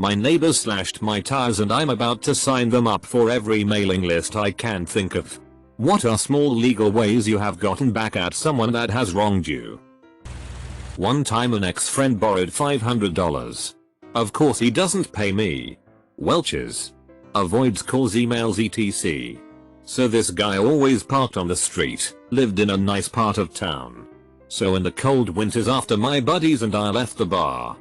My neighbors slashed my tires and I'm about to sign them up for every mailing list I can think of. What are small legal ways you have gotten back at someone that has wronged you? One time an ex-friend borrowed $500. Of course he doesn't pay me. Welches. Avoids calls, emails, etc. So this guy always parked on the street, lived in a nice part of town. So in the cold winters after my buddies and I left the bar,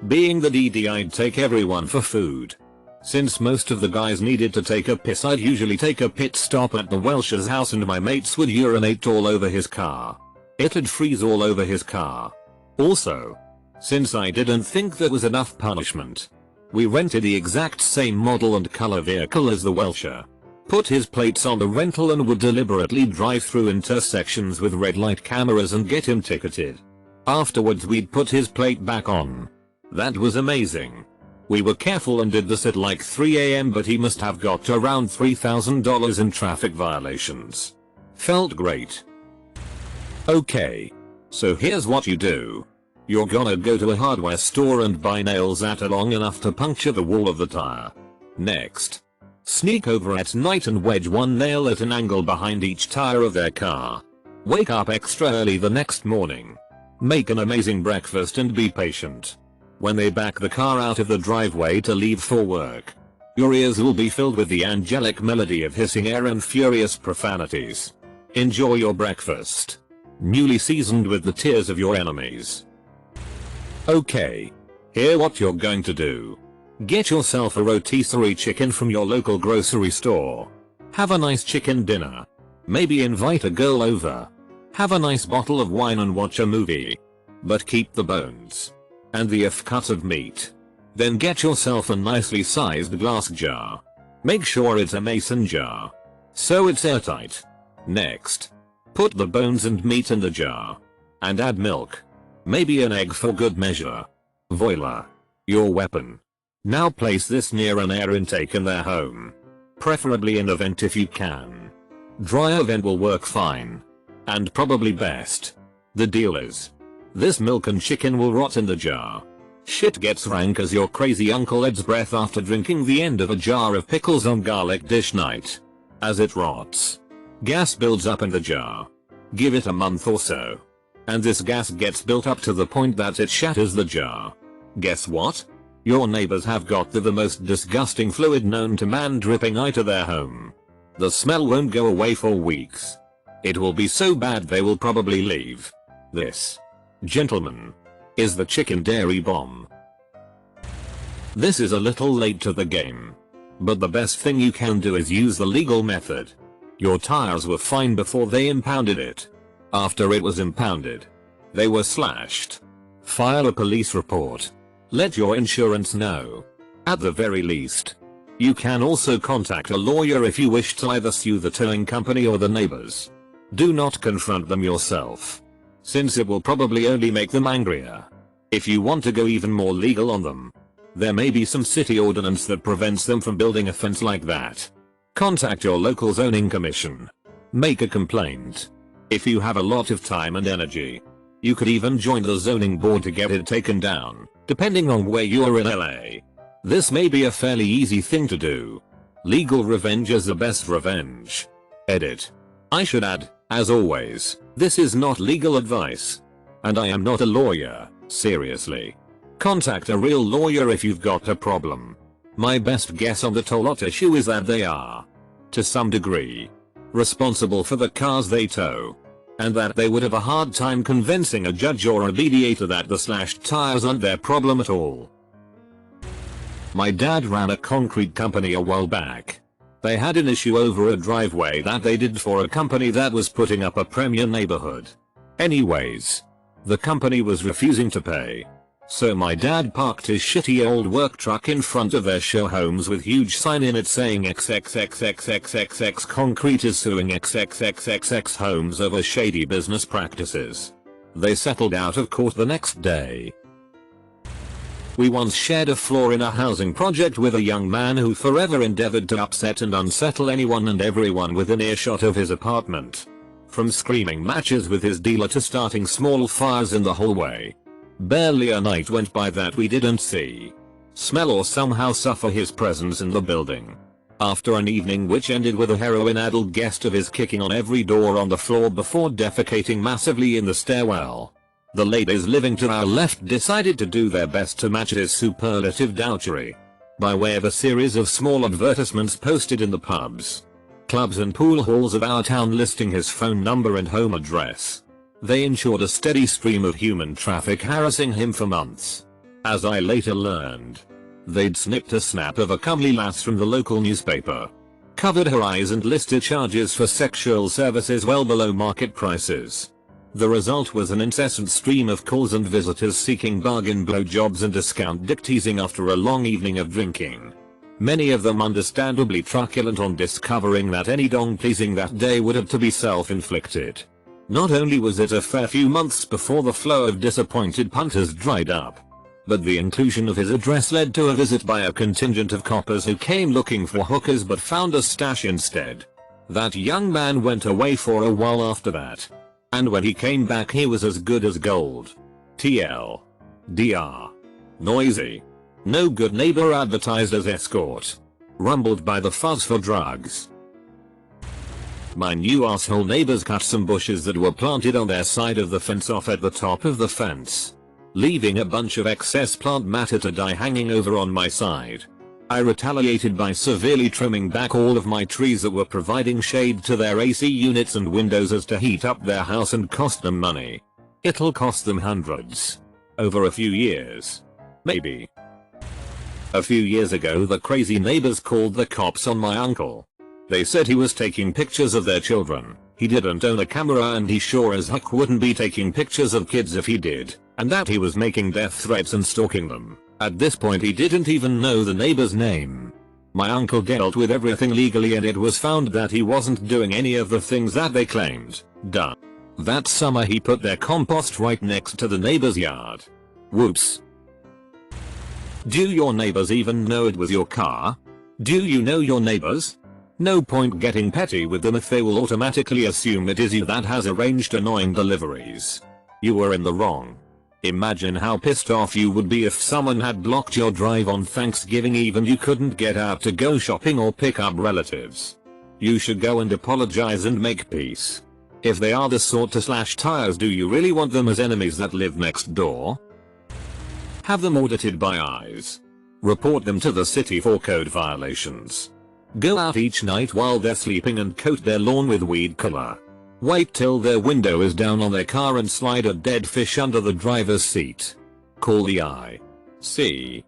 being the DD, I'd take everyone for food. Since most of the guys needed to take a piss, I'd usually take a pit stop at the Welsh's house and my mates would urinate all over his car. It'd freeze all over his car. Also, since I didn't think there was enough punishment, we rented the exact same model and color vehicle as the Welsher, put his plates on the rental and would deliberately drive through intersections with red light cameras and get him ticketed. Afterwards we'd put his plate back on. That was amazing. We were careful and did this at like 3 AM, but he must have got around $3,000 in traffic violations. Felt great. Okay. So here's what you do. You're gonna go to a hardware store and buy nails that are long enough to puncture the wall of the tire. Next, sneak over at night and wedge one nail at an angle behind each tire of their car. Wake up extra early the next morning. Make an amazing breakfast and be patient. When they back the car out of the driveway to leave for work, your ears will be filled with the angelic melody of hissing air and furious profanities. Enjoy your breakfast, newly seasoned with the tears of your enemies. Okay. Here what you're going to do. Get yourself a rotisserie chicken from your local grocery store. Have a nice chicken dinner. Maybe invite a girl over. Have a nice bottle of wine and watch a movie. But keep the bones and the cut of meat. Then get yourself a nicely sized glass jar. Make sure it's a mason jar, so it's airtight. Next, put the bones and meat in the jar. And add milk. Maybe an egg for good measure. Voila. Your weapon. Now place this near an air intake in their home. Preferably in a vent if you can. Dryer vent will work fine. And probably best. The deal is, this milk and chicken will rot in the jar. Shit gets rank as your crazy Uncle Ed's breath after drinking the end of a jar of pickles on garlic dish night. As it rots, gas builds up in the jar. Give it a month or so, and this gas gets built up to the point that it shatters the jar. Guess what? Your neighbors have got the most disgusting fluid known to man dripping into their home. The smell won't go away for weeks. It will be so bad they will probably leave. This, gentlemen, is the chicken dairy bomb. This is a little late to the game, but the best thing you can do is use the legal method. Your tires were fine before they impounded it. After it was impounded, they were slashed. File a police report. Let your insurance know. At the very least, you can also contact a lawyer if you wish to either sue the towing company or the neighbors. Do not confront them yourself, since it will probably only make them angrier. If you want to go even more legal on them, there may be some city ordinance that prevents them from building a fence like that. Contact your local zoning commission. Make a complaint. If you have a lot of time and energy, you could even join the zoning board to get it taken down, depending on where you are in LA. This may be a fairly easy thing to do. Legal revenge is the best revenge. Edit. I should add, as always, this is not legal advice. And I am not a lawyer, seriously. Contact a real lawyer if you've got a problem. My best guess on the tollot issue is that they are, to some degree, responsible for the cars they tow. And that they would have a hard time convincing a judge or a mediator that the slashed tires aren't their problem at all. My dad ran a concrete company a while back. They had an issue over a driveway that they did for a company that was putting up a premier neighborhood. Anyways, the company was refusing to pay. So my dad parked his shitty old work truck in front of their show homes with huge sign in it saying XXXXXXX Concrete is suing XXXXX homes over shady business practices. They settled out of court the next day. We once shared a floor in a housing project with a young man who forever endeavored to upset and unsettle anyone and everyone within earshot of his apartment. From screaming matches with his dealer to starting small fires in the hallway. Barely a night went by that we didn't see smell or somehow suffer his presence in the building. After an evening which ended with a heroin-addled guest of his kicking on every door on the floor before defecating massively in the stairwell, the ladies living to our left decided to do their best to match his superlative dowry, by way of a series of small advertisements posted in the pubs, clubs and pool halls of our town listing his phone number and home address. They ensured a steady stream of human traffic harassing him for months. As I later learned, they'd snipped a snap of a comely lass from the local newspaper, covered her eyes and listed charges for sexual services well below market prices. The result was an incessant stream of calls and visitors seeking bargain blowjobs and discount dick teasing after a long evening of drinking. Many of them understandably truculent on discovering that any dong pleasing that day would have to be self-inflicted. Not only was it a fair few months before the flow of disappointed punters dried up, but the inclusion of his address led to a visit by a contingent of coppers who came looking for hookers but found a stash instead. That young man went away for a while after that, and when he came back he was as good as gold. TL. DR. Noisy. No good neighbor advertised as escort. Rumbled by the fuzz for drugs. My new asshole neighbors cut some bushes that were planted on their side of the fence off at the top of the fence, leaving a bunch of excess plant matter to die hanging over on my side. I retaliated by severely trimming back all of my trees that were providing shade to their AC units and windows as to heat up their house and cost them money. It'll cost them hundreds. Over a few years. Maybe. A few years ago the crazy neighbors called the cops on my uncle. They said he was taking pictures of their children. He didn't own a camera and he sure as heck wouldn't be taking pictures of kids if he did, and that he was making death threats and stalking them. At this point he didn't even know the neighbor's name. My uncle dealt with everything legally and it was found that he wasn't doing any of the things that they claimed. Duh. That summer he put their compost right next to the neighbor's yard. Whoops. Do your neighbors even know it was your car? Do you know your neighbors? No point getting petty with them if they will automatically assume it is you that has arranged annoying deliveries. You were in the wrong. Imagine how pissed off you would be if someone had blocked your drive on Thanksgiving Eve and you couldn't get out to go shopping or pick up relatives. You should go and apologize and make peace. If they are the sort to slash tires, do you really want them as enemies that live next door? Have them audited by eyes. Report them to the city for code violations. Go out each night while they're sleeping and coat their lawn with weed killer. Wait till their window is down on their car and slide a dead fish under the driver's seat. Call the ICE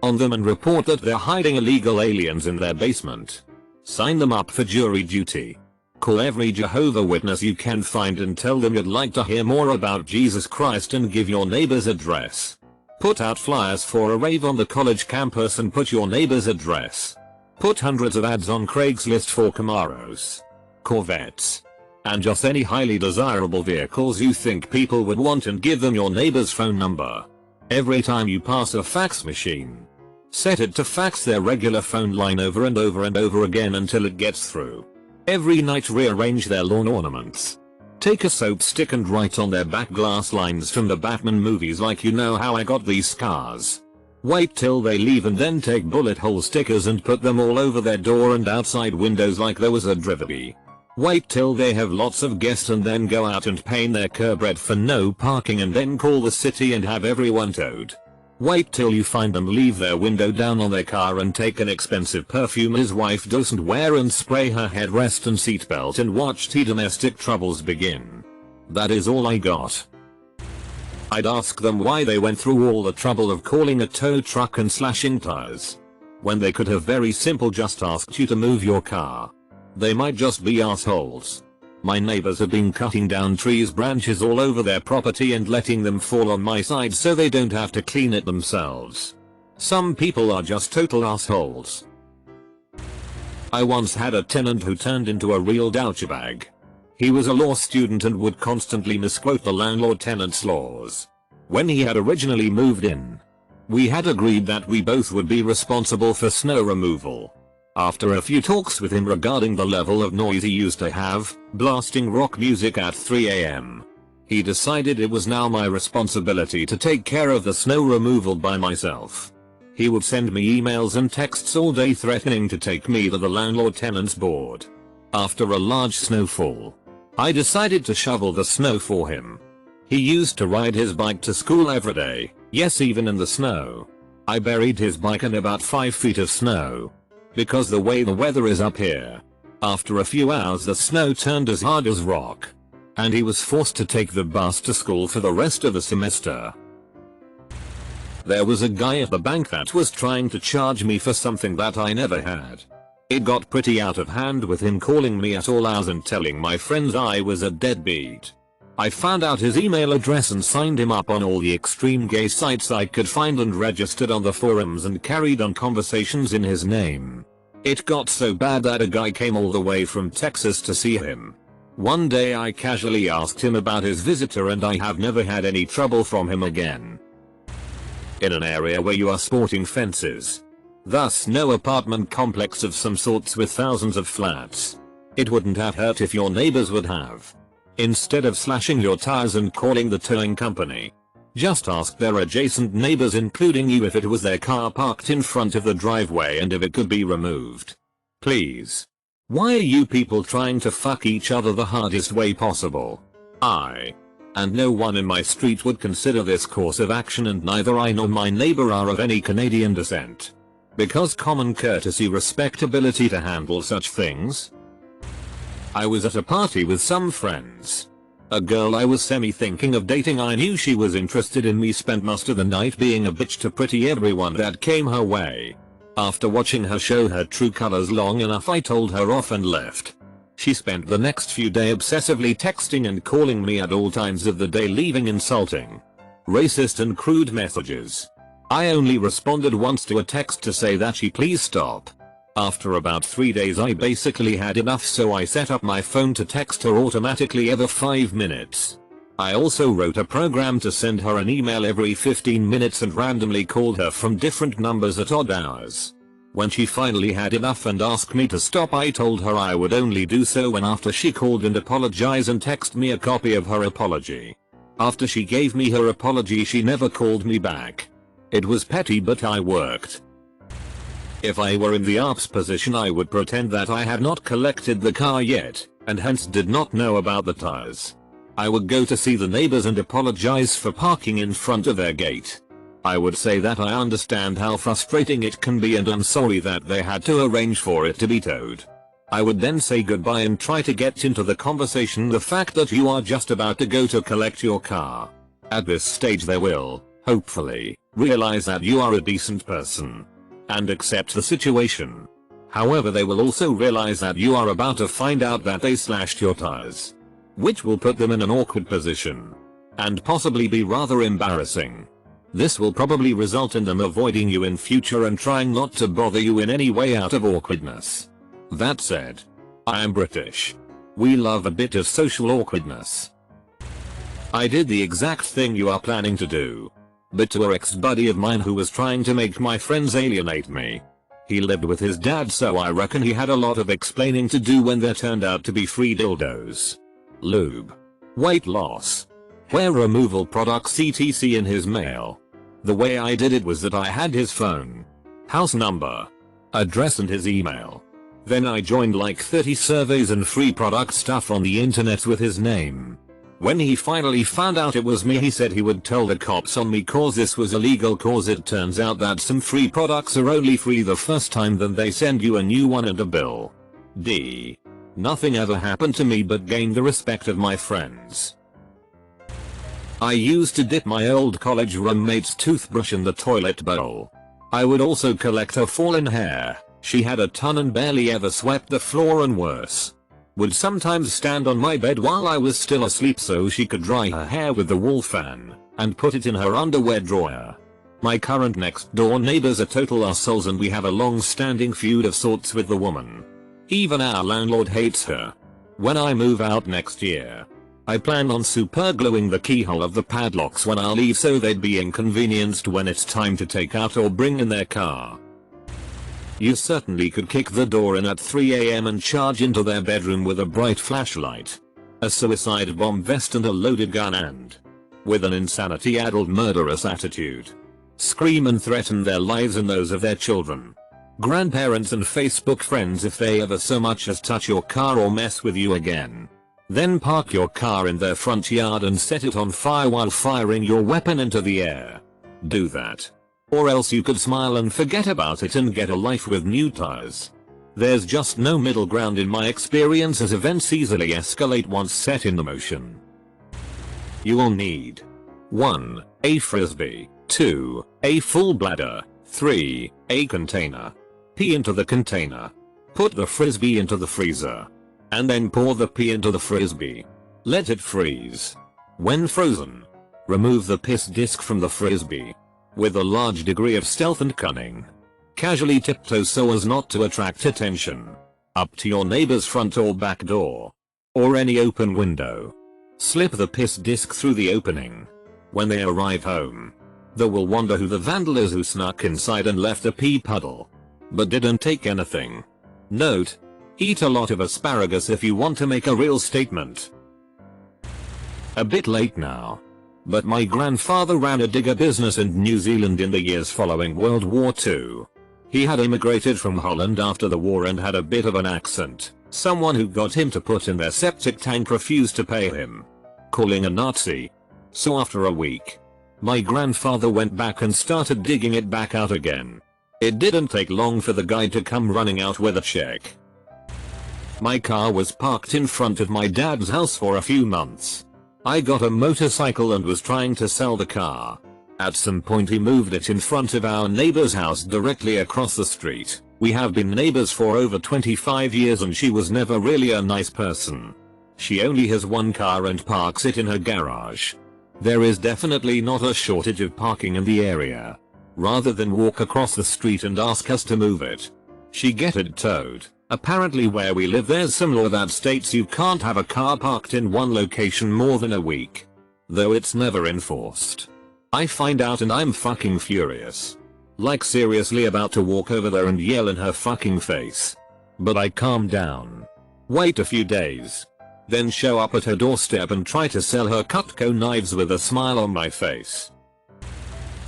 on them and report that they're hiding illegal aliens in their basement. Sign them up for jury duty. Call every Jehovah Witness you can find and tell them you'd like to hear more about Jesus Christ and give your neighbor's address. Put out flyers for a rave on the college campus and put your neighbor's address. Put hundreds of ads on Craigslist for Camaros, Corvettes, and just any highly desirable vehicles you think people would want and give them your neighbor's phone number. Every time you pass a fax machine, set it to fax their regular phone line over and over and over again until it gets through. Every night rearrange their lawn ornaments. Take a soap stick and write on their back glass lines from the Batman movies like you know how I got these scars. Wait till they leave and then take bullet hole stickers and put them all over their door and outside windows like there was a drivery. Wait till they have lots of guests and then go out and paint their curb red for no parking and then call the city and have everyone towed. Wait till you find them leave their window down on their car and take an expensive perfume his wife doesn't wear and spray her headrest and seatbelt and watch the domestic troubles begin. That is all I got. I'd ask them why they went through all the trouble of calling a tow truck and slashing tires, when they could have very simple just asked you to move your car. They might just be assholes. My neighbors have been cutting down trees branches all over their property and letting them fall on my side so they don't have to clean it themselves. Some people are just total assholes. I once had a tenant who turned into a real douchebag. He was a law student and would constantly misquote the landlord-tenant's laws. When he had originally moved in, we had agreed that we both would be responsible for snow removal. After a few talks with him regarding the level of noise he used to have, blasting rock music at 3 AM, he decided it was now my responsibility to take care of the snow removal by myself. He would send me emails and texts all day threatening to take me to the landlord-tenant's board. After a large snowfall, I decided to shovel the snow for him. He used to ride his bike to school every day, yes, even in the snow. I buried his bike in about 5 feet of snow. Because the way the weather is up here, after a few hours the snow turned as hard as rock, and he was forced to take the bus to school for the rest of the semester. There was a guy at the bank that was trying to charge me for something that I never had. It got pretty out of hand with him calling me at all hours and telling my friends I was a deadbeat. I found out his email address and signed him up on all the extreme gay sites I could find and registered on the forums and carried on conversations in his name. It got so bad that a guy came all the way from Texas to see him. One day I casually asked him about his visitor and I have never had any trouble from him again. In an area where you are sporting fences, thus no apartment complex of some sorts with thousands of flats, it wouldn't have hurt if your neighbors would have. Instead of slashing your tires and calling the towing company, just ask their adjacent neighbors including you if it was their car parked in front of the driveway and if it could be removed. Please. Why are you people trying to fuck each other the hardest way possible? I and no one in my street would consider this course of action, and neither I nor my neighbor are of any Canadian descent. Because common courtesy, respectability to handle such things. I was at a party with some friends. A girl I was semi-thinking of dating, I knew she was interested in me, spent most of the night being a bitch to pretty everyone that came her way. After watching her show her true colors long enough, I told her off and left. She spent the next few days obsessively texting and calling me at all times of the day, leaving insulting, racist and crude messages. I only responded once to a text to say that she please stop. After about 3 days I basically had enough, so I set up my phone to text her automatically every 5 minutes. I also wrote a program to send her an email every 15 minutes and randomly called her from different numbers at odd hours. When she finally had enough and asked me to stop, I told her I would only do so when after she called and apologized and texted me a copy of her apology. After she gave me her apology, she never called me back. It was petty, but I worked. If I were in the ARP's position, I would pretend that I had not collected the car yet, and hence did not know about the tires. I would go to see the neighbors and apologize for parking in front of their gate. I would say that I understand how frustrating it can be and I'm sorry that they had to arrange for it to be towed. I would then say goodbye and try to get into the conversation the fact that you are just about to go to collect your car. At this stage they will, hopefully, realize that you are a decent person and accept the situation. However, they will also realize that you are about to find out that they slashed your tires, which will put them in an awkward position and possibly be rather embarrassing. This will probably result in them avoiding you in future and trying not to bother you in any way out of awkwardness. That said, I am British. We love a bit of social awkwardness. I did the exact thing you are planning to do, but to an ex-buddy of mine who was trying to make my friends alienate me. He lived with his dad, so I reckon he had a lot of explaining to do when there turned out to be free dildos, lube, weight loss, hair removal products etc in his mail. The way I did it was that I had his phone, house number, address and his email. Then I joined like 30 surveys and free product stuff on the internet with his name. When he finally found out it was me, he said he would tell the cops on me cause this was illegal, cause it turns out that some free products are only free the first time, then they send you a new one and a bill. Nothing ever happened to me but gained the respect of my friends. I used to dip my old college roommate's toothbrush in the toilet bowl. I would also collect her fallen hair. She had a ton and barely ever swept the floor, and worse, would sometimes stand on my bed while I was still asleep so she could dry her hair with the wall fan and put it in her underwear drawer. My current next door neighbors are total assholes and we have a long-standing feud of sorts with the woman. Even our landlord hates her. When I move out next year, I plan on super gluing the keyhole of the padlocks when I leave so they'd be inconvenienced when it's time to take out or bring in their car. You certainly could kick the door in at 3 AM and charge into their bedroom with a bright flashlight, a suicide bomb vest and a loaded gun, and with an insanity-addled murderous attitude. scream and threaten their lives and those of their children, grandparents and Facebook friends if they ever so much as touch your car or mess with you again. Then park your car in their front yard and set it on fire while firing your weapon into the air. Do that. Or else you could smile and forget about it and get a life with new tires. There's just no middle ground in my experience, as events easily escalate once set in motion. You will need 1. A frisbee, 2. A full bladder, 3. A container. Pee into the container. Put the frisbee into the freezer. And then pour the pee into the frisbee. Let it freeze. When frozen, remove the piss disc from the frisbee. With a large degree of stealth and cunning, casually tiptoe so as not to attract attention, up to your neighbor's front or back door, or any open window. Slip the piss disc through the opening. When they arrive home, they will wonder who the vandal is who snuck inside and left a pee puddle, but didn't take anything. Note: eat a lot of asparagus if you want to make a real statement. A bit late now, but my grandfather ran a digger business in New Zealand in the years following World War II. He had immigrated from Holland after the war and had a bit of an accent. Someone who got him to put in their septic tank refused to pay him, calling a Nazi. So after a week, my grandfather went back and started digging it back out again. It didn't take long for the guy to come running out with a check. My car was parked in front of my dad's house for a few months. I got a motorcycle and was trying to sell the car. At some point he moved it in front of our neighbor's house directly across the street. We have been neighbors for over 25 years and she was never really a nice person. She only has one car and parks it in her garage. There is definitely not a shortage of parking in the area. Rather than walk across the street and ask us to move it, she get it towed. Apparently where we live there's some law that states you can't have a car parked in one location more than a week, though it's never enforced. I find out and I'm fucking furious. Like seriously about to walk over there and yell in her fucking face. But I calm down. Wait a few days. Then show up at her doorstep and try to sell her Cutco knives with a smile on my face.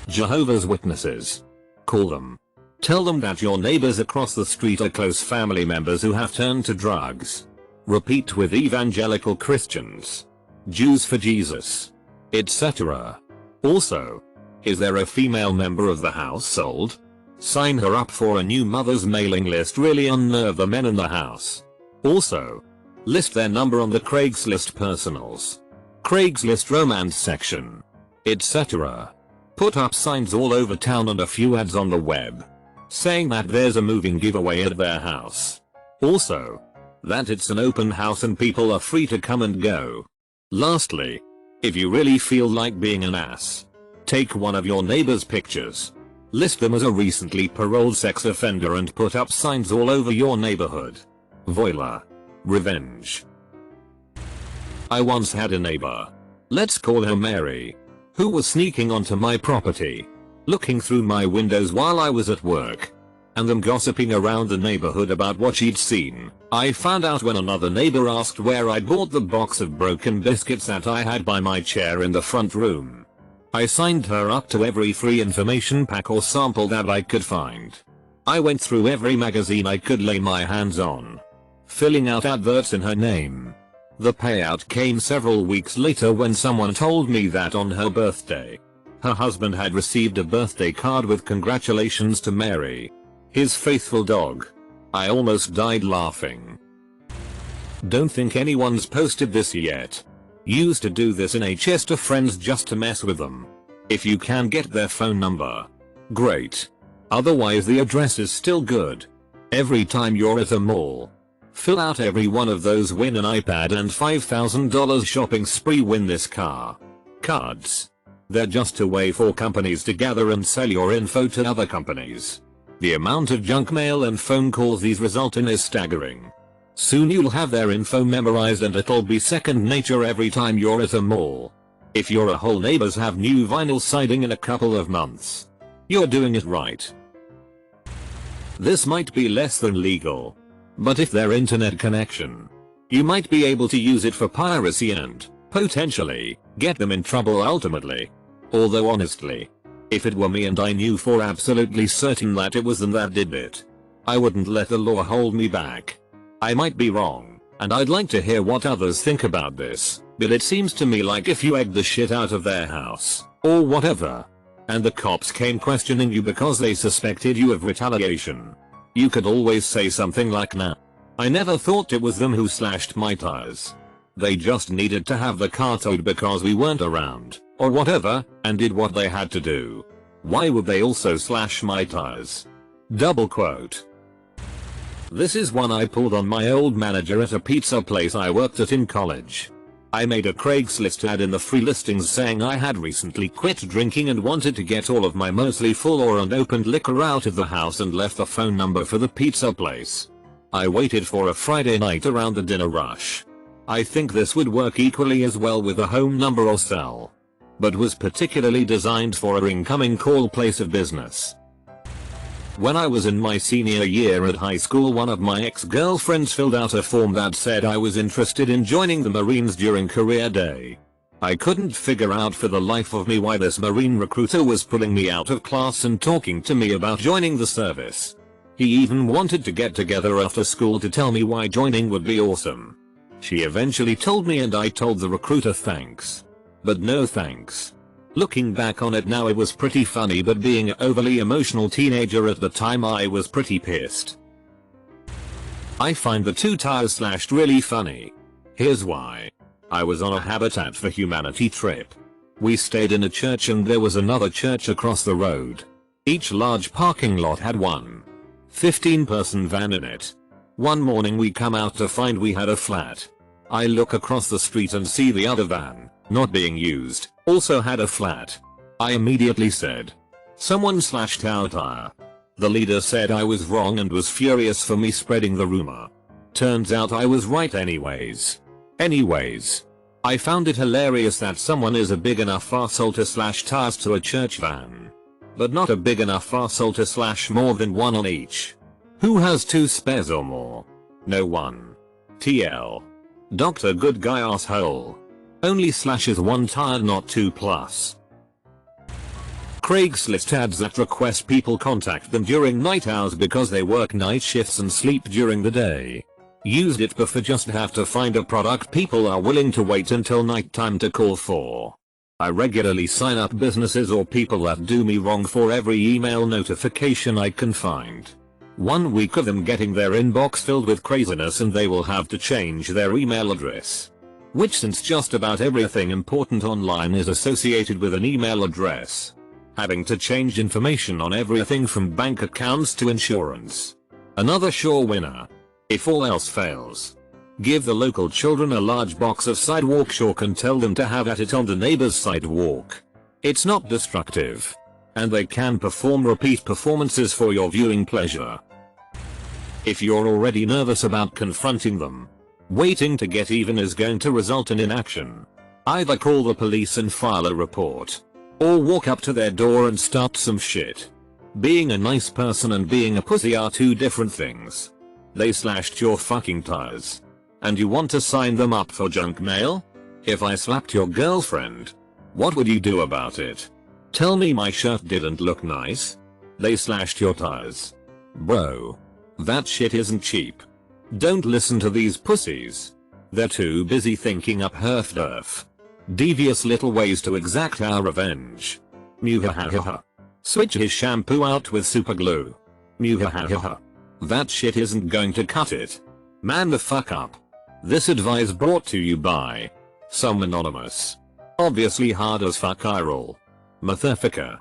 Jehovah's Witnesses. Call them. Tell them that your neighbors across the street are close family members who have turned to drugs. Repeat with evangelical Christians, Jews for Jesus, etc. Also, is there a female member of the household? Sign her up for a new mother's mailing list. Really unnerve the men in the house. Also, list their number on the Craigslist personals, Craigslist romance section, etc. Put up signs all over town and a few ads on the web, saying that there's a moving giveaway at their house. Also, that it's an open house and people are free to come and go. Lastly, if you really feel like being an ass, take one of your neighbor's pictures, list them as a recently paroled sex offender and put up signs all over your neighborhood. Voila. Revenge. I once had a neighbor, let's call her Mary, who was sneaking onto my property, looking through my windows while I was at work, and them gossiping around the neighborhood about what she'd seen. I found out when another neighbor asked where I bought the box of broken biscuits that I had by my chair in the front room. I signed her up to every free information pack or sample that I could find. I went through every magazine I could lay my hands on, filling out adverts in her name. The payout came several weeks later when someone told me that on her birthday, her husband had received a birthday card with congratulations to Mary, his faithful dog. I almost died laughing. Don't think anyone's posted this yet. Used to do this in HS to friends just to mess with them. If you can get their phone number, great. Otherwise the address is still good. Every time you're at a mall, fill out every one of those win an iPad and $5,000 shopping spree win this car cards. They're just a way for companies to gather and sell your info to other companies. The amount of junk mail and phone calls these result in is staggering. Soon you'll have their info memorized and it'll be second nature every time you're at a mall. If your whole neighbors have new vinyl siding in a couple of months, you're doing it right. This might be less than legal, but if their internet connection, you might be able to use it for piracy and, potentially, get them in trouble ultimately. Although honestly, If it were me and I knew for absolutely certain that it was them that did it, I wouldn't let the law hold me back. I might be wrong, and I'd like to hear what others think about this, but it seems to me like if you egged the shit out of their house, or whatever, and the cops came questioning you because they suspected you of retaliation, you could always say something like, "Nah, I never thought it was them who slashed my tires. They just needed to have the car towed because we weren't around, or whatever, and did what they had to do. Why would they also slash my tires?" Double quote. This is one I pulled on my old manager at a pizza place I worked at in college. I made a Craigslist ad in the free listings saying I had recently quit drinking and wanted to get all of my mostly full or unopened liquor out of the house, and left the phone number for the pizza place. I waited for a Friday night around the dinner rush. I think this would work equally as well with a home number or cell, but was particularly designed for a incoming call place of business. When I was in my senior year at high school, one of my ex-girlfriends filled out a form that said I was interested in joining the Marines during career day. I couldn't figure out for the life of me why this Marine recruiter was pulling me out of class and talking to me about joining the service. He even wanted to get together after school to tell me why joining would be awesome. She eventually told me and I told the recruiter thanks, but no thanks. Looking back on it now, it was pretty funny, but being an overly emotional teenager at the time, I was pretty pissed. I find the 2 tires slashed really funny. Here's why. I was on a Habitat for Humanity trip. We stayed in a church and there was another church across the road. Each large parking lot had one 15-person van in it. One morning we come out to find we had a flat. I look across the street and see the other van, not being used, also had a flat. I immediately said, "Someone slashed our tire." The leader said I was wrong and was furious for me spreading the rumor. Turns out I was right anyways. I found it hilarious that someone is a big enough arsehole to slash tires to a church van, but not a big enough arsehole to slash more than one on each. Who has 2 spares or more? No one. TL. Dr. Good Guy asshole. Only slashes 1 tire, not 2+. Craigslist ads that request people contact them during night hours because they work night shifts and sleep during the day. Used it before, just have to find a product people are willing to wait until nighttime to call for. I regularly sign up businesses or people that do me wrong for every email notification I can find. 1 week of them getting their inbox filled with craziness and they will have to change their email address. Which, since just about everything important online is associated with an email address, having to change information on everything from bank accounts to insurance. Another sure winner. If all else fails, give the local children a large box of sidewalk chalk and tell them to have at it on the neighbor's sidewalk. It's not destructive, and they can perform repeat performances for your viewing pleasure. If you're already nervous about confronting them, waiting to get even is going to result in inaction. Either call the police and file a report, or walk up to their door and start some shit. Being a nice person and being a pussy are 2 different things. They slashed your fucking tires, and you want to sign them up for junk mail? If I slapped your girlfriend, what would you do about it? Tell me my shirt didn't look nice? They slashed your tires. Bro, that shit isn't cheap. Don't listen to these pussies. They're too busy thinking up herf-derf, devious little ways to exact our revenge. Muhahaha. Switch his shampoo out with super glue. Muhahaha. That shit isn't going to cut it. Man the fuck up. This advice brought to you by some anonymous. Obviously hard as fuck eye roll. Motherfucker.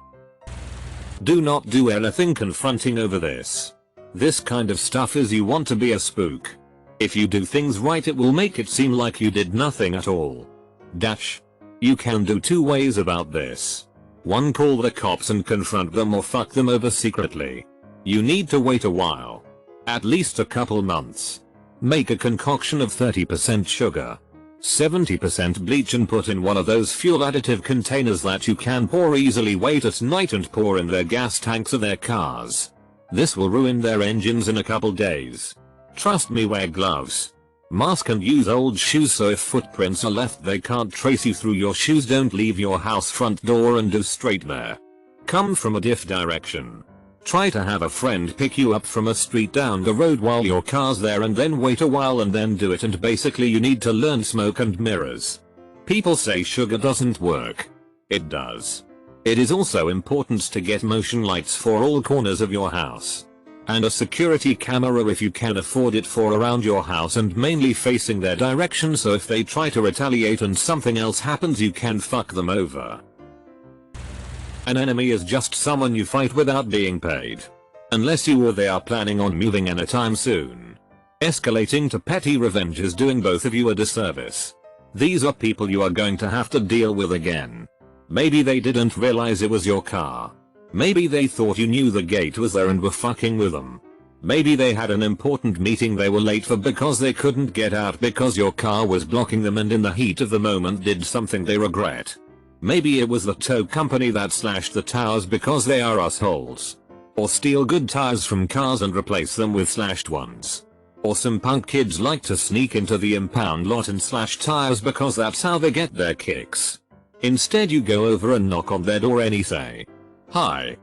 Do not do anything confronting over this. This kind of stuff is you want to be a spook. If you do things right, it will make it seem like you did nothing at all. Dash. You can do 2 ways about this. 1, call the cops and confront them, or fuck them over secretly. You need to wait a while. At least a couple months. Make a concoction of 30% sugar, 70% bleach and put in one of those fuel additive containers that you can pour easily. Wait at night and pour in their gas tanks of their cars. This will ruin their engines in a couple days. Trust me, wear gloves, mask and use old shoes so if footprints are left they can't trace you through your shoes. Don't leave your house front door and do straight there. Come from a diff direction. Try to have a friend pick you up from a street down the road while your car's there and then wait a while and then do it, and basically you need to learn smoke and mirrors. People say sugar doesn't work. It does. It is also important to get motion lights for all corners of your house. And a security camera if you can afford it for around your house and mainly facing their direction, so if they try to retaliate and something else happens you can fuck them over. An enemy is just someone you fight without being paid. Unless you or they are planning on moving anytime soon. Escalating to petty revenge is doing both of you a disservice. These are people you are going to have to deal with again. Maybe they didn't realize it was your car. Maybe they thought you knew the gate was there and were fucking with them. Maybe they had an important meeting they were late for because they couldn't get out because your car was blocking them and in the heat of the moment did something they regret. Maybe it was the tow company that slashed the tires because they are assholes. Or steal good tires from cars and replace them with slashed ones. Or some punk kids like to sneak into the impound lot and slash tires because that's how they get their kicks. Instead you go over and knock on their door and say, "Hi.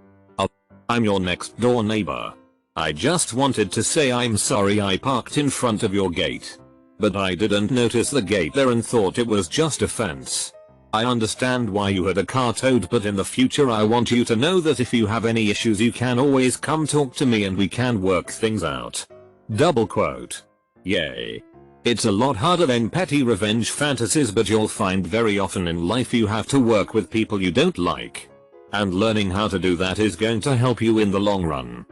I'm your next door neighbor. I just wanted to say I'm sorry I parked in front of your gate. But I didn't notice the gate there and thought it was just a fence. I understand why you had a car towed, but in the future I want you to know that if you have any issues you can always come talk to me and we can work things out." Double quote. Yay. It's a lot harder than petty revenge fantasies, but you'll find very often in life you have to work with people you don't like. And learning how to do that is going to help you in the long run.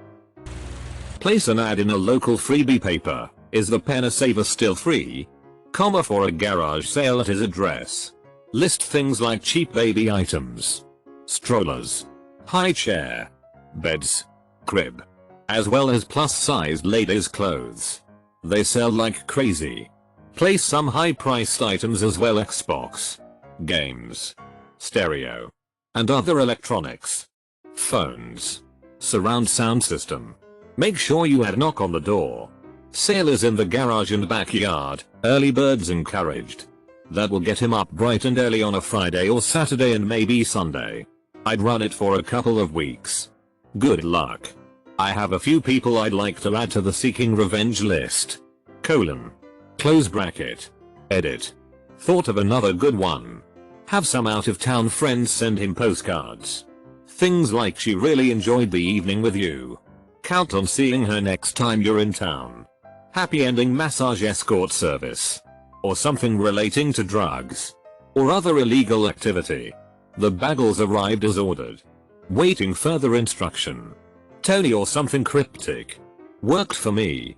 Place an ad in a local freebie paper. Is the pen a saver still free? Comma for a garage sale at his address. List things like cheap baby items, strollers, high chair, beds, crib, as well as plus-sized ladies' clothes. They sell like crazy. Place some high-priced items as well: Xbox, games, stereo, and other electronics, phones, surround sound system. Make sure you add knock on the door. Sale is in the garage and backyard, early birds encouraged. That will get him up bright and early on a Friday or Saturday and maybe Sunday. I'd run it for a couple of weeks. Good luck. I have a few people I'd like to add to the seeking revenge list. Close bracket. Edit. Thought of another good one. Have some out of town friends send him postcards. Things like she really enjoyed the evening with you. Count on seeing her next time you're in town. Happy ending massage escort service. Or something relating to drugs. Or other illegal activity. The bagels arrived as ordered. Waiting further instruction. Tony or something cryptic. Worked for me.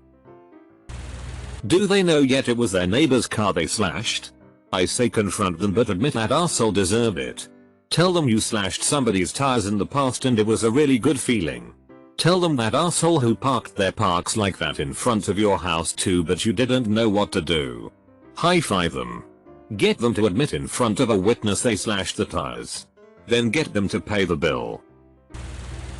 Do they know yet it was their neighbor's car they slashed? I say confront them, but admit that arsehole deserved it. Tell them you slashed somebody's tires in the past and it was a really good feeling. Tell them that arsehole who parked their parks like that in front of your house too, but you didn't know what to do. High five them. Get them to admit in front of a witness they slashed the tires. Then get them to pay the bill.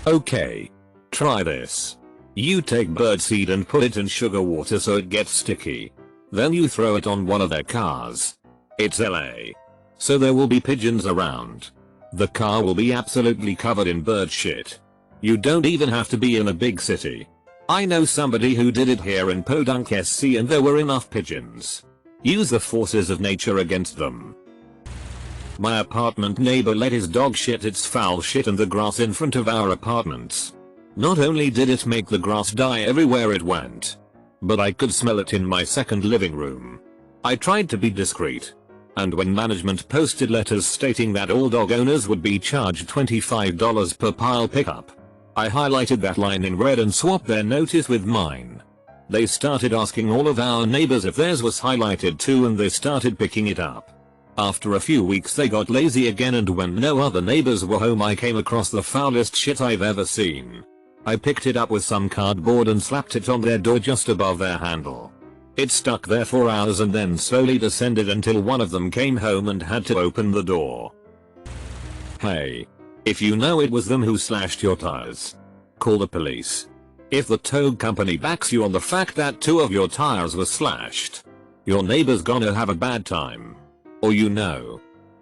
Okay. Try this. You take birdseed and put it in sugar water so it gets sticky. Then you throw it on one of their cars. It's LA. So there will be pigeons around. The car will be absolutely covered in bird shit. You don't even have to be in a big city. I know somebody who did it here in Podunk SC and there were enough pigeons. Use the forces of nature against them. My apartment neighbor let his dog shit its foul shit in the grass in front of our apartments. Not only did it make the grass die everywhere it went, but I could smell it in my second living room. I tried to be discreet. And when management posted letters stating that all dog owners would be charged $25 per pile pickup, I highlighted that line in red and swapped their notice with mine. They started asking all of our neighbors if theirs was highlighted too, and they started picking it up. After a few weeks they got lazy again, and when no other neighbors were home I came across the foulest shit I've ever seen. I picked it up with some cardboard and slapped it on their door just above their handle. It stuck there for hours and then slowly descended until one of them came home and had to open the door. Hey. If you know it was them who slashed your tires, call the police. If the tow company backs you on the fact that 2 of your tires were slashed, your neighbor's gonna have a bad time. Or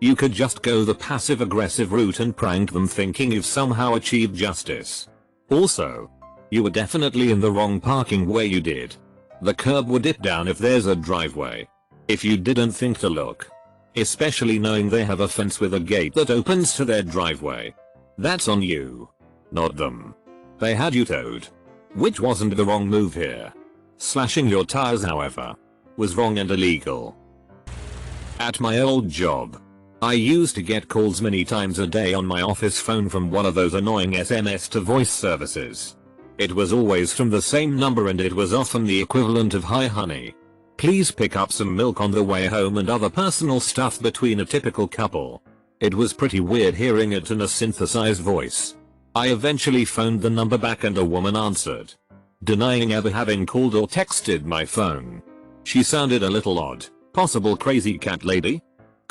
You could just go the passive aggressive route and prank them thinking you've somehow achieved justice. Also, you were definitely in the wrong parking where you did. The curb would dip down if there's a driveway. If you didn't think to look. Especially knowing they have a fence with a gate that opens to their driveway. That's on you. Not them. They had you towed. Which wasn't the wrong move here. Slashing your tires, however, was wrong and illegal. At my old job, I used to get calls many times a day on my office phone from one of those annoying SMS to voice services. It was always from the same number and it was often the equivalent of "Hi honey, please pick up some milk on the way home" and other personal stuff between a typical couple. It was pretty weird hearing it in a synthesized voice. I eventually phoned the number back and a woman answered, denying ever having called or texted my phone. She sounded a little odd. Possible crazy cat lady?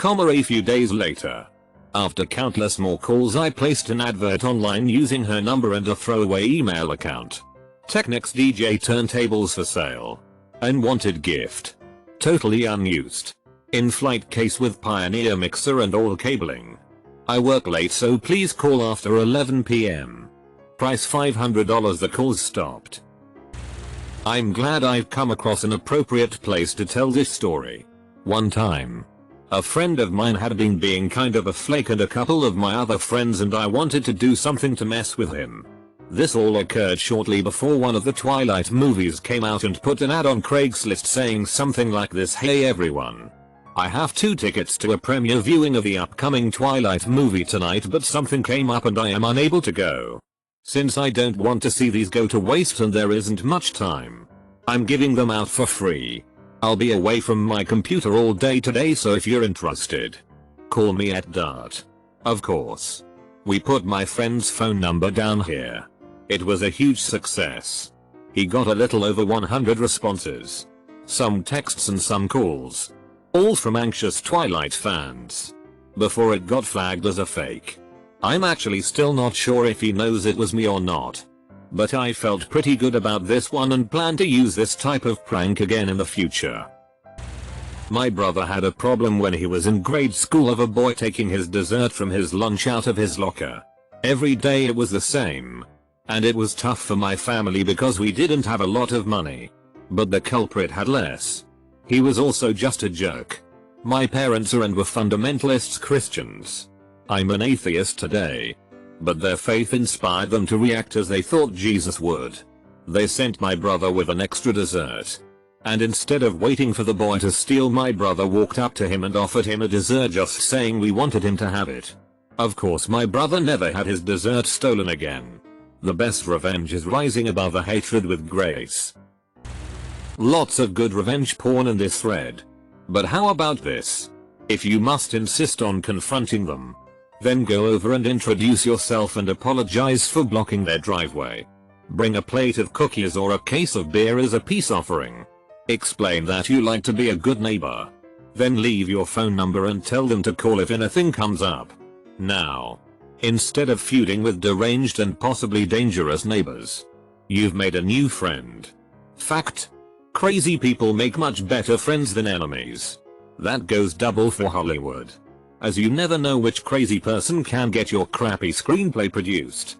A few days later, after countless more calls, I placed an advert online using her number and a throwaway email account. Technics DJ turntables for sale. Unwanted gift. Totally unused. In-flight case with Pioneer mixer and all cabling. I work late, so please call after 11 PM. Price $500. The calls stopped. I'm glad I've come across an appropriate place to tell this story. One time, a friend of mine had been being kind of a flake and a couple of my other friends and I wanted to do something to mess with him. This all occurred shortly before one of the Twilight movies came out and put an ad on Craigslist saying something like this: "Hey everyone, I have 2 tickets to a premiere viewing of the upcoming Twilight movie tonight, but something came up and I am unable to go. Since I don't want to see these go to waste and there isn't much time, I'm giving them out for free. I'll be away from my computer all day today, so if you're interested, call me at Dart." Of course, we put my friend's phone number down here. It was a huge success. He got a little over 100 responses. Some texts and some calls. All from anxious Twilight fans. Before it got flagged as a fake. I'm actually still not sure if he knows it was me or not. But I felt pretty good about this one and plan to use this type of prank again in the future. My brother had a problem when he was in grade school of a boy taking his dessert from his lunch out of his locker. Every day it was the same. And it was tough for my family because we didn't have a lot of money. But the culprit had less. He was also just a jerk. My parents are and were fundamentalist Christians. I'm an atheist today. But their faith inspired them to react as they thought Jesus would. They sent my brother with an extra dessert. And instead of waiting for the boy to steal, my brother walked up to him and offered him a dessert, just saying we wanted him to have it. Of course my brother never had his dessert stolen again. The best revenge is rising above the hatred with grace. Lots of good revenge porn in this thread. But how about this? If you must insist on confronting them, then go over and introduce yourself and apologize for blocking their driveway. Bring a plate of cookies or a case of beer as a peace offering. Explain that you like to be a good neighbor. Then leave your phone number and tell them to call if anything comes up. Now, instead of feuding with deranged and possibly dangerous neighbors, you've made a new friend. Fact: crazy people make much better friends than enemies. That goes double for Hollywood, as you never know which crazy person can get your crappy screenplay produced.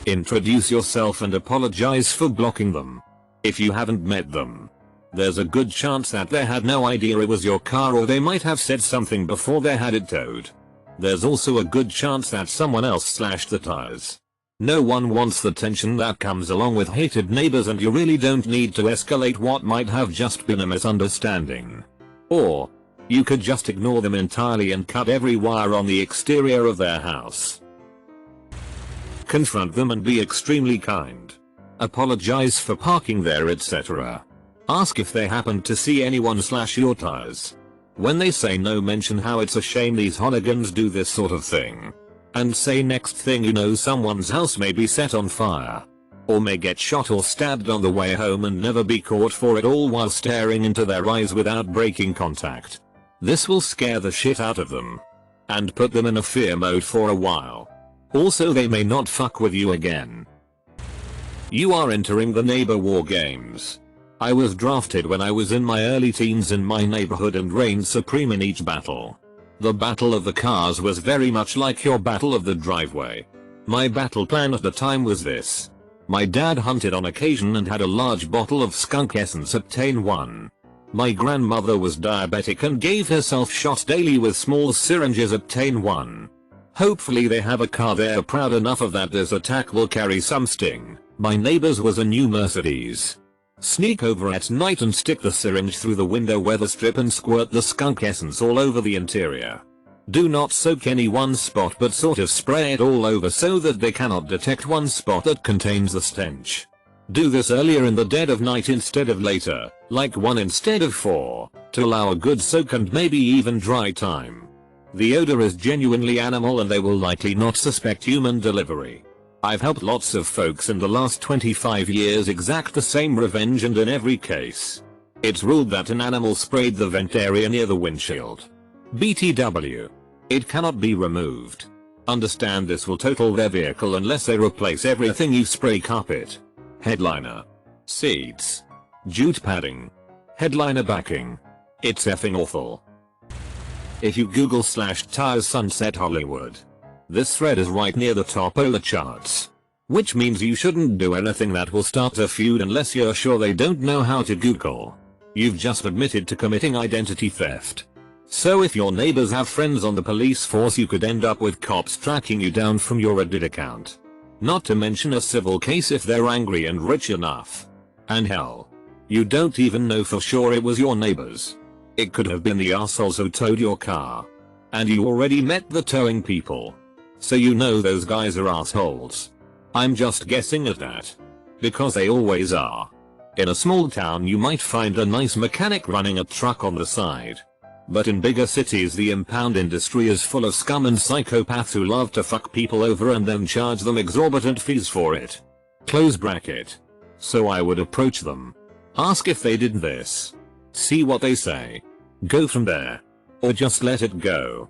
Introduce yourself and apologize for blocking them. If you haven't met them, there's a good chance that they had no idea it was your car, or they might have said something before they had it towed. There's also a good chance that someone else slashed the tires. No one wants the tension that comes along with hated neighbors, and you really don't need to escalate what might have just been a misunderstanding. Or, you could just ignore them entirely and cut every wire on the exterior of their house. Confront them and be extremely kind. Apologize for parking there, etc. Ask if they happened to see anyone slash your tires. When they say no, mention how it's a shame these hooligans do this sort of thing. And say next thing you know someone's house may be set on fire. Or may get shot or stabbed on the way home and never be caught for it, all while staring into their eyes without breaking contact. This will scare the shit out of them. And put them in a fear mode for a while. Also, they may not fuck with you again. You are entering the neighbor war games. I was drafted when I was in my early teens in my neighborhood and reigned supreme in each battle. The battle of the cars was very much like your battle of the driveway. My battle plan at the time was this. My dad hunted on occasion and had a large bottle of skunk essence obtain 1. My grandmother was diabetic and gave herself shots daily with small syringes obtain 1. Hopefully they have a car they're proud enough of that this attack will carry some sting. My neighbor's was a new Mercedes. Sneak over at night and stick the syringe through the window weather strip and squirt the skunk essence all over the interior. Do not soak any one spot but sort of spray it all over so that they cannot detect one spot that contains the stench. Do this earlier in the dead of night instead of later, like 1 instead of 4, to allow a good soak and maybe even dry time. The odor is genuinely animal and they will likely not suspect human delivery. I've helped lots of folks in the last 25 years exact the same revenge, and in every case, it's ruled that an animal sprayed the vent area near the windshield. BTW. It cannot be removed. Understand this will total their vehicle unless they replace everything you spray: carpet, headliner, seats, jute padding, headliner backing. It's effing awful. If you Google /tires sunset Hollywood, this thread is right near the top of the charts. Which means you shouldn't do anything that will start a feud unless you're sure they don't know how to Google. You've just admitted to committing identity theft. So if your neighbors have friends on the police force, you could end up with cops tracking you down from your Reddit account. Not to mention a civil case if they're angry and rich enough. And hell, you don't even know for sure it was your neighbors. It could have been the assholes who towed your car. And you already met the towing people. So you know those guys are assholes. I'm just guessing at that. Because they always are. In a small town you might find a nice mechanic running a truck on the side. But in bigger cities the impound industry is full of scum and psychopaths who love to fuck people over and then charge them exorbitant fees for it. Close bracket. So I would approach them. Ask if they did this. See what they say. Go from there. Or just let it go.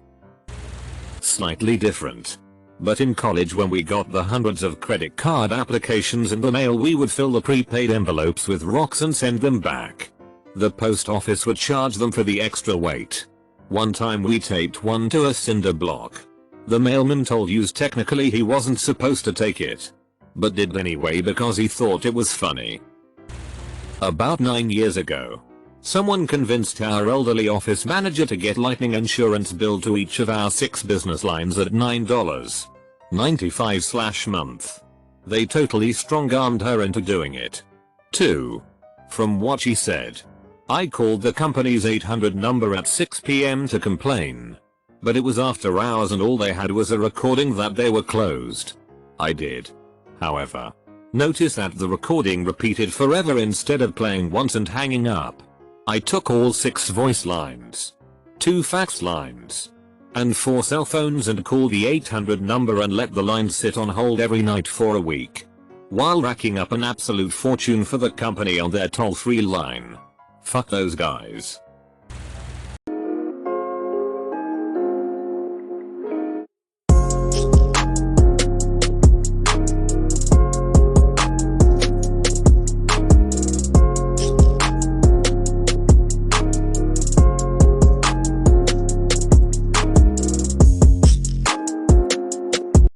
Slightly different. But in college when we got the hundreds of credit card applications in the mail, we would fill the prepaid envelopes with rocks and send them back. The post office would charge them for the extra weight. One time we taped one to a cinder block. The mailman told us technically he wasn't supposed to take it, but did anyway because he thought it was funny. About 9 years ago, someone convinced our elderly office manager to get lightning insurance billed to each of our 6 business lines at $9.95/month. They totally strong-armed her into doing it. 2. From what she said, I called the company's 800 number at 6 PM to complain. But it was after hours and all they had was a recording that they were closed. I did, however, notice that the recording repeated forever instead of playing once and hanging up. I took all 6 voice lines, 2 fax lines, and 4 cell phones and called the 800 number and let the line sit on hold every night for a week, while racking up an absolute fortune for the company on their toll-free line. Fuck those guys.